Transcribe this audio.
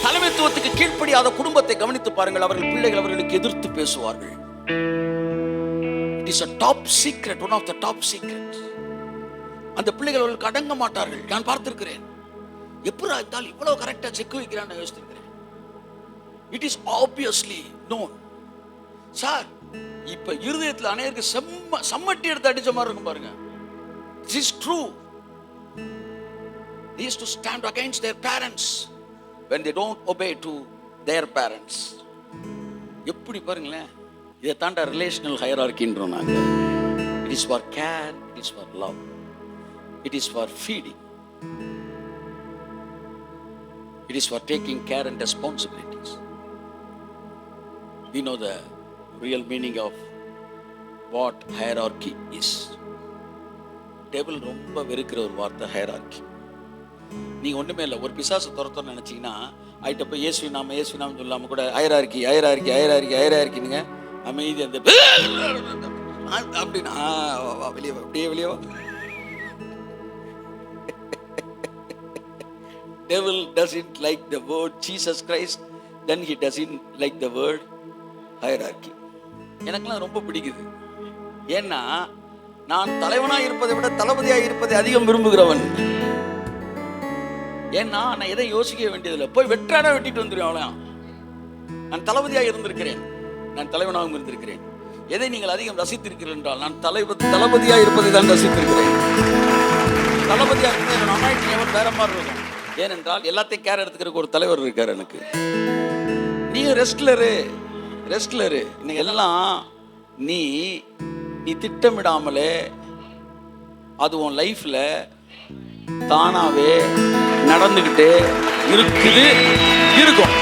தலைமைத்துவத்துக்கு கீழ்ப்படியாத குடும்பத்தை கவனித்து பாருங்கள். அவர்கள் பிள்ளைகள் அவர்களுக்கு எதிர்த்து பேசுவார்கள். It is a top secret, one of the top secrets. அந்த பிள்ளைகள் அவர்களுக்கு அடங்க மாட்டார்கள். நான் பார்த்திருக்கிறேன். எப்படா இருந்தால் இவ்வளவு கரெக்டா செக் வைக்கிறான்னு யோசித்திருக்கிறேன். It is obviously known. Sir, இப்ப இருதயத்தில் அநேகருக்கு சம்மட்டி எடுத்து அடிச்ச மாதிரி இருக்கும் பாருங்க. This is true. They used to stand against their parents when they don't obey to their parents. எப்படி பாருங்களேன், இதை தாண்டா ரிலேஷனல் ஹையரார்க்கின்றோம் நாங்க. It is for care, it is for love, it is for feeding, it is for taking care and responsibilities. We know the real meaning of what hierarchy is. Table ரொம்ப வெறுக்கிற ஒரு வார்த்தை hierarchy. நீங்க ஒண்ணுமே இல்லை, ஒரு பிசாசு துரத்தோன்னு நினைச்சீங்கன்னா ஆயிட்ட போய் இயேசுவின் நாமம் சொல்லாம கூட ஹையரார்க்கிங்க அமைதி அந்த அப்படின்னா வெளியே அப்படியே வெளியே. Devil doesn't like the word Jesus Christ, then he doesn't like the word hierarchy. எனக்கெல்லாம் ரொம்ப பிடிக்குது. ஏன்னா நான் தலைவனாக இருப்பதை விட தளபதியாக இருப்பதை அதிகம் விரும்புகிறவன். ஏன்னா நான் எதை யோசிக்க வேண்டியதில்லை, போய் வெற்றாட வெட்டிட்டு வந்துடுவேன். அவ்வளோ நான் தளபதியாக இருந்திருக்கிறேன், நான் தலைவனாகவும் இருந்திருக்கிறேன். எதை நீங்கள் அதிகம் ரசித்திருக்கிறீர்கள் என்றால் நான் தளபதியாக இருப்பதை தான் ரசித்திருக்கிறேன். தளபதியாக இருக்கிறேன் அனாயிட்டியவன் வேற மாதிரி இருக்கும். ஏனென்றால் எல்லாத்தையும் கேர் எடுத்துக்கிறதுக்கு ஒரு தலைவர் இருக்கார் எனக்கு. நீங்க ரெஸ்ட்லரு இன்னைக்கு எல்லாம் நீ திட்டமிடாமலே அது உன் லைஃப்ல தானாவே நடந்துகிட்டே இருக்கும்.